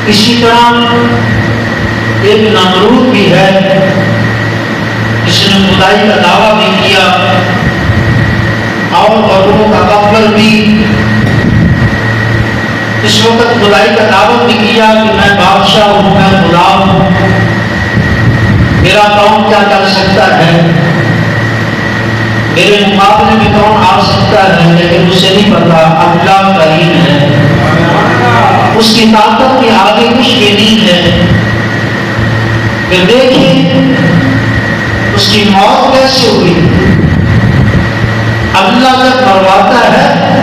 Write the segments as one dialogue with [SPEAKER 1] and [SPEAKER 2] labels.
[SPEAKER 1] اسی طرح ایک نمرود بھی ہے، جس نے خدائی کا دعویٰ بھی کیا اور غرور کا تکبر بھی، اس وقت خدائی کا دعویٰ بھی کیا کہ میں بادشاہ ہوں، میں خدا ہوں، میرا کون کیا کر سکتا ہے، میرے مقابلے میں کون آ سکتا ہے، لیکن اسے نہیں پتا اللہ کریم ہے، اس کی طاقت کے آگے کچھ بھی نہیں ہے۔ پھر دیکھیں اس کی موت کیسے ہوئی۔ اللہ جب مرواتا ہے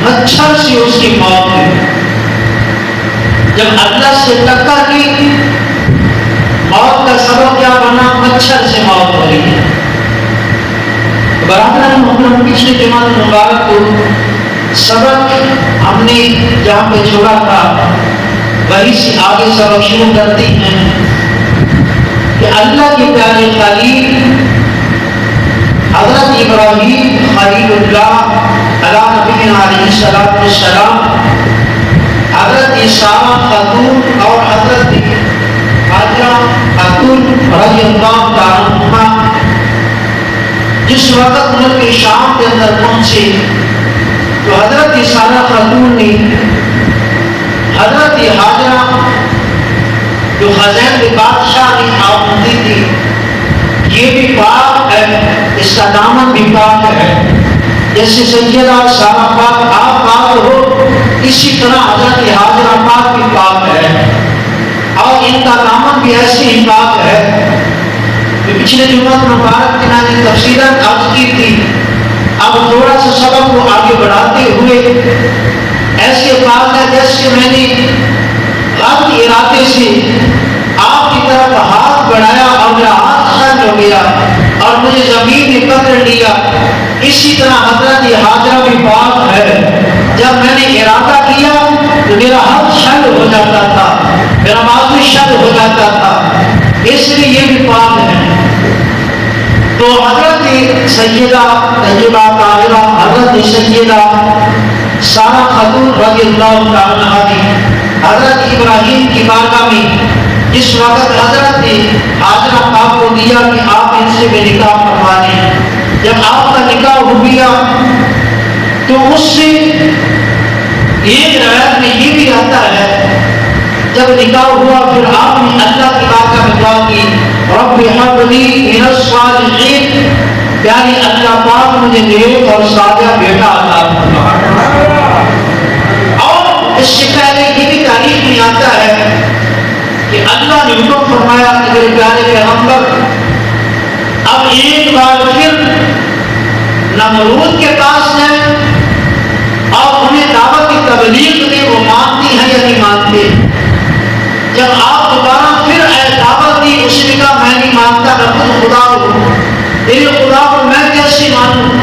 [SPEAKER 1] مچھر سے اس کی موت ہوئی، جب اللہ سے ٹکر کی موت کا سبب کیا بنا، مچھر سے موت ہو رہی ہے۔ برادران محترم، پچھلے جمعہ مبارک کو سبق ہم نے جہاں پہ چھوڑا تھا وہی سے آگے سبق شروع کرتے ہیں کہ اللہ کے پیارے خلیل حضرت ابراہیم خلیل اللہ علیہ نبینا علیہ السلام، حضرت سارہ خاتون اور حضرت حاجرہ خاتون رضی اللہ تعالیٰ عنہما جس وقت ملک شام کے اندر پہنچے تو حضرت سارہ خاتون نے حضرت حاجرہ جو خزین کے بادشاہ نے آمدی تھی، یہ بھی پاک ہے، اس کا دامن بھی پاک ہے، جیسے سیدہ سارہ پاک آپ پاک ہو اسی طرح حضرت حاجرہ پاک بھی پاک ہے اور ان کا دامن بھی ایسے ہی پاک ہے۔ پچھلے جمعہ مبارک کی میں نے تفصیلات عرض کی تھی، اب تھوڑا سا سبق کو آگے بڑھاتے ہوئے ایسے پاک ہے جیسے میں نے غلط ارادے سے آپ کی طرف ہاتھ بڑھایا اور میرا ہاتھ خل ہو گیا اور مجھے زمین نے پکڑ لیا، اسی طرح حضرت حاجرہ بھی پاک ہے، جب میں نے ارادہ کیا تو میرا ہاتھ شل ہو جاتا تھا، میرا بازو شل ہو جاتا تھا، اس لیے یہ بھی پاک ہے۔ تو حضرت سیدہ طیبہ طاہرہ حضرت سیدہ سارہ خاتون رضی اللہ تعالیٰ عنہا حضرت ابراہیم کی بارگاہ میں جس وقت حضرت حاجرہ پاک کو دیا کہ آپ ان سے بھی نکاح فرما لیں، جب آپ کا نکاح ہو گیا تو اس سے ایک روایت میں یہ بھی آتا ہے جب نکاح ہوا پھر آپ نے اللہ کی بارگاہ میں دعا کی، رب ہب لی من الصالحین، پیاری اللہ پاک مجھے نیک اور صالح بیٹا عطا فرما۔ اور اس سے پہلے یہ بھی تاریخ میں آتا ہے کہ اللہ نے حکم فرمایا کہ میرے پیارے پیغمبر اب ایک بار پھر نمرود کے پاس جائیں اور انہیں دعوت کی تبلیغ دیں، وہ مانتی ہیں یا نہیں مانتے۔ جب آپ دوبارہ پھر دعوت دی، اس نے کہا میں نہیں مانتا، میں خود خدا ہوں، تیرے خدا کو میں کیسے مانوں؟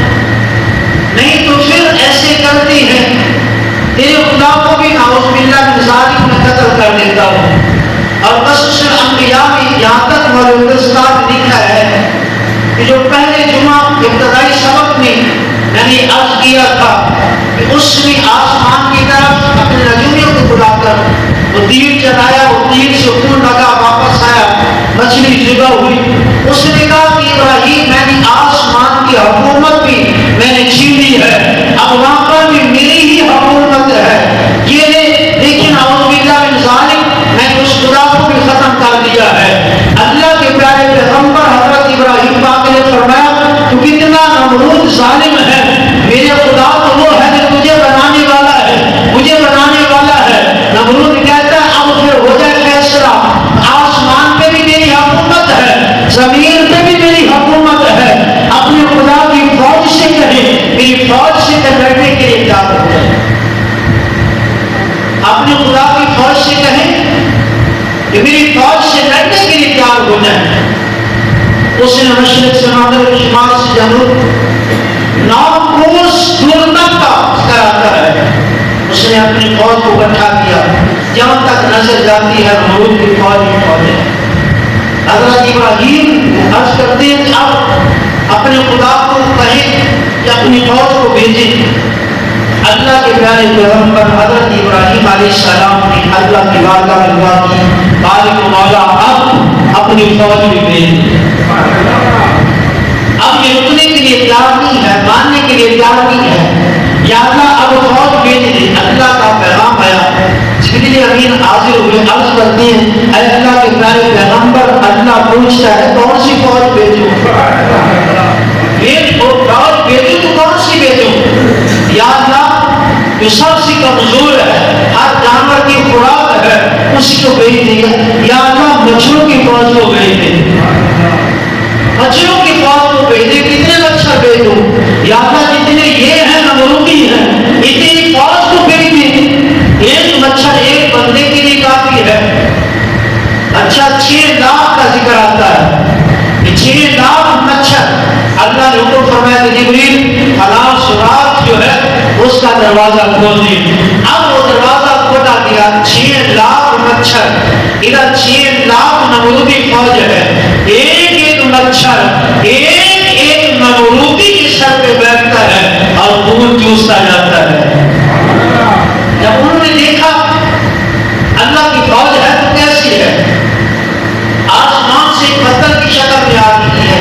[SPEAKER 1] نہیں تو پھر ایسے کرتی ہے تیرے خدا کو بھی نعوذ باللہ من ذالک میں قتل کر دیتا ہوں۔ اور قصص الانبیاء میں یہاں تک مولانا استاد لکھا ہے کہ جو پہلے جمعہ ابتدائی سبق میں نے عرض کیا تھا کہ اس نے آسمان کی طرف اپنے نجومیوں کو بلا کر وہ تیر چلایا، وہ تیر سے خون لگا، واپس آیا، مچھلی ذبح ہوئی۔ اس نے کہا کہ ابراہیم میں نے آسمان کی حکومت بھی میں نے چھین لی ہے، اب وہاں پر بھی میری ہی حکومت ہے، یہ لیکن اعوذ باللہ من ذالک میں نے اس خدا کو بھی ختم کر دیا ہے۔ اللہ کے پیارے پیغمبر حضرت ابراہیم پاک نے فرمایا تو کتنا نمرود ظالم ہے، میرے خدا تو وہ ہے جو تجھے بنانے والا ہے، مجھے بنانے والا ہے۔ نمرود کہتا ہے اب پھر ہو جائے فیصلہ، آسمان پہ بھی میری حکومت ہے، زمین پہ بھی میری حکومت ہے، اپنے خدا کی فوج سے کہے میری فوج سے لڑنے کے لیے تیار ہو جائے، اپنے خدا کی فوج سے کہیں کہ میری فوج سے لڑنے کے لیے تیار ہو جائے۔ اس نے مشرق سے مغرب، شمال سے جنوب 9 کوس دور تک کا کراتا ہے، اس نے اپنی فوج کو اکٹھا کیا، جہاں تک نظر جاتی ہے نمرود کی فوج ہی فوج ہے۔ حضرت ابراہیم عرض کرتے ہیں کہ اب اپنے خدا کو کہیں کہ اپنی فوج کو بھیجیں۔ اللہ کے پیارے پیغمبر حضرت ابراہیم علیہ السلام نے اللہ کی بارگاہ میں دعا کی، مالک و مولا اب اپنی فوج بھی بھیج، اب یہ رکنے کے لیے تیار نہیں ہے، ماننے کے لیے تیار نہیں ہے، یا اللہ اب فوج بھیج دے۔ اللہ کا پیغام آیا، جبریل امین حاضر ہوئے، عرض کرتے ہیں اے اللہ کے پیارے پیغمبر، اللہ پوچھتا ہے کون سی فوج بھیجوں؟ فوج بھیجوں تو کون سی بھیجوں؟ یا اللہ جو سب سے کمزور ہے، ہر جانور کی خوراک ہے، اسی کو بھیج دیا۔ یا اللہ مچھروں کی فوج کو بھیج دے، مچھروں کی فوج کو بھیج دے۔ کتنے مچھر بھیجوں؟ یا اللہ جتنے یہ ہیں نمرودی ہیں، اتنی فوج کو بھیج دے۔ ایک مچھر ایک بندے کے لیے کافی ہے۔ اچھا 6 لاکھ کا ذکر آتا ہے، 6 لاکھ مچھر۔ اللہ نے حکم فرمایا کہ جبریل فلاں سوراخ جو ہے اس کا دروازہ کھول دے۔ اب وہ دروازہ کھولا دیا، 6 لاکھ مچھر، ادھر 6 لاکھ نمرودی فوج ہے۔ ایک ایک مچھر ایک ایک نمرودی کے سر پہ بیٹھتا ہے اور خون چوستا جاتا ہے۔ جب انہوں نے دیکھا اللہ کی فوج ہے تو کیسی ہے، آسمان سے پتھر کی شکل میں آ رہی ہے۔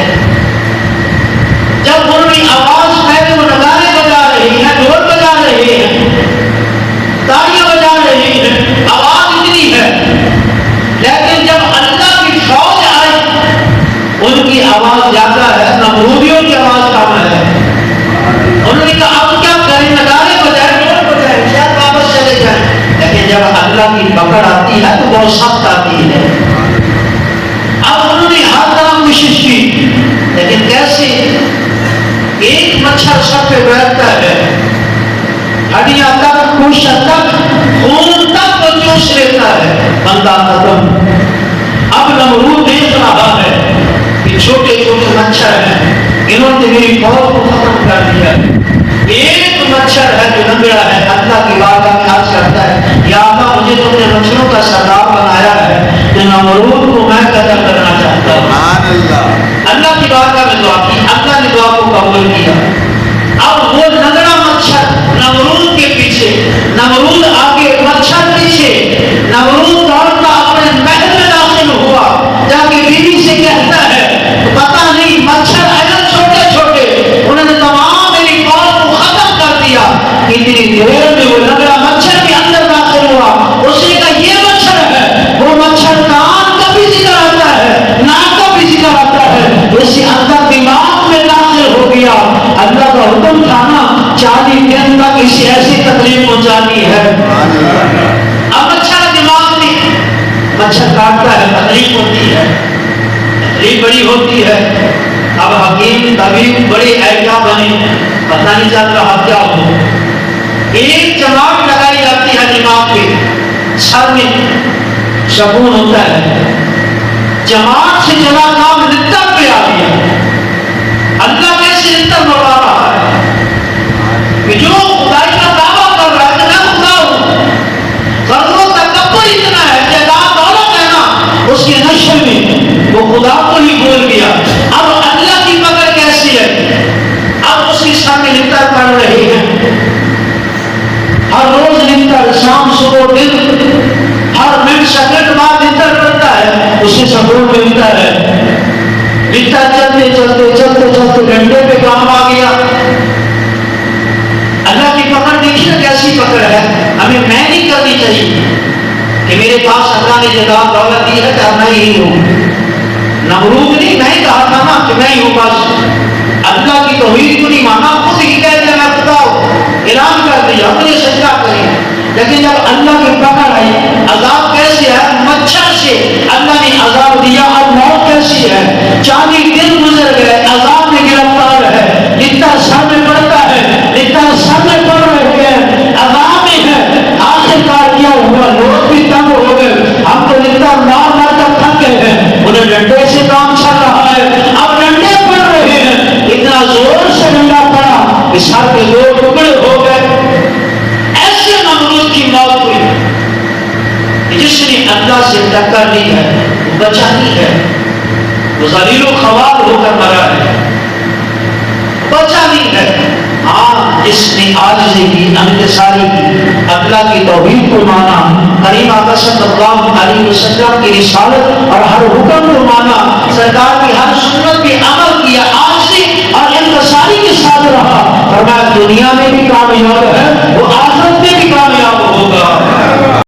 [SPEAKER 1] جب انہوں نے آواز پہلے وہ نغارے بجا رہے ہیں، ڈھول بجا رہے ہیں، تالیاں بجا رہے ہیں، آواز اتنی ہے، لیکن جب اللہ کی فوج آئی ان کی آواز زیادہ ہے، نمرودیوں کی آواز کم ہے۔ انہوں نے کہا اب کیا کریں، نغارے بجائے ڈھول بجائے، شاید واپس چلے جائیں۔ لیکن جب اللہ کی پکڑ آتی ہے تو بہت سخت آتی ہے۔ اب انہوں نے ہر طرح کوشش کی، لیکن کیسے؟ ایک مچھر سب پہ بیٹھتا ہے، ہڈیاں تک، گوشت تک، خون تک وہ چوس لیتا ہے، بندہ ختم۔ اب نمرود دیکھ رہا ہے کہ چھوٹے چھوٹے مچھر ہیں، انہوں نے میری فوج کو ختم کر دیا۔ ایک مچھر ہے جو لنگڑا ہے، اللہ کی بارگاہ میں عرض کرتا ہے یا اللہ مجھے تم نے مچھروں کا سردار بنایا ہے کہ نمرود کو میں قتل کرنا چاہتا ہوں۔ اللہ کی بارگاہ میں دعا کی، اللہ نے دعا کو قبول کیا۔ اب وہ لنگڑا مچھر نمرود کے پیچھے، نمرود آگے، مچھر پیچھے، نمرود دوڑتا اپنے محل میں داخل ہوا، جا کے بیوی سے کہتا ہے پتہ نہیں مچھر اگر چھوٹے چھوٹے، انہوں نے تمام میری فوج کو ختم کر دیا۔ اتنی دیر میں وہ لنگڑا مچھر بھی اندر داخل ہوا، اس نے کہا یہ مچھر ہے۔ وہ مچھر کان کا بھی ذکر آتا ہے، ناک کا بھی ذکر آتا ہے، اس کے اندر دماغ میں داخل ہو گیا۔ اللہ کا حکم تھا نا 40 دن تک اسے ایسی تکلیف پہنچانی ہے۔ اب مچھر دماغ میں، مچھر کاٹتا ہے، تکلیف ہوتی ہے، تکلیف بڑی ہوتی ہے۔ اب حکیم طبیب بڑے اہلیہ بنے، پتہ نہیں چل رہا کیا ہو۔ ایک چماٹ لگائی جاتی ہے دماغ پہ، سر میں سکون ہوتا ہے۔ جماعت سے چلا کام لطر پہ آ گیا۔ اللہ کیسے لطر بڑھا رہا ہے کہ جو خدائی کا دعویٰ کر رہا ہے کہ میں خدا ہوں، غرضوں کا تکبر اتنا ہے کہ دولت ہے نا اس کے نشے میں وہ خدا کو ہی بھول گیا۔ اب اللہ کی پکڑ کیسی ہے؟ اب اس کے سامنے لطر پڑ رہے ہیں، ہر روز لطر، شام صبح دن، ہر منٹ سیکنڈ بعد لطر پڑتا ہے، اسے سکون ملتا ہے۔ لطر چلتے چلتے چلتے چلتے گھنٹے پہ کام آ گیا۔ اللہ کی پکڑ دیکھیے کیسی پکڑ ہے، ہمیں میں نہیں کرنی چاہیے کہ میرے پاس اللہ نے جگہ دولت دی ہے کہ میں ہی ہوں۔ نمرود نہیں، میں ہی کہا تھا نا کہ میں ہی ہوں، بس اللہ کی توحید کو نہیں مانا، خود ہی کہہ دیا میں خدا ہوں، اعلان کر دیا مجھے سجدہ کریں۔ لیکن جب اللہ کی پکڑ آئی، عذاب کیسے ہے؟ مچھر سے اللہ نے عذاب دیا۔ اب موت کیسی ہے؟ 40 دن گزر گئے، عذاب میں گرفتار ہے، لطر سر میں پڑتا ہے، لطر سر میں پڑ رہے ہیں، عذاب میں ہے۔ آخر کار کیا ہوا؟ لوگ بھی تنگ ہو گئے، ہم تو لطر مار مار کر تھک گئے ہیں، انہیں ڈنڈے سے کام چل رہا ہے، اب ڈنڈے پڑ رہے ہیں، اتنا زور سے ڈنڈا پڑا کہ سر کے 2 ٹکڑے ہو گئے۔ ایسے نمرود کی موت ہوئی۔ جس نے اللہ سے ٹکر لی ہے وہ بچا نہیں ہے، وہ ذلیل و خوار ہو کر مرا ہے، بچا نہیں ہے۔ ہاں اس نے عاجزی کی، انکساری کی، اللہ کی توحید کو مانا، کریم آقا صلی اللہ علیہ وسلم کی رسالت اور ہر حکم کو مانا، سرکار کی ہر سنت پہ عمل کیا، عاجزی اور انکساری کے ساتھ رہا، فرمایا دنیا میں بھی کامیاب ہے وہ آخرت میں بھی کامیاب ہوگا۔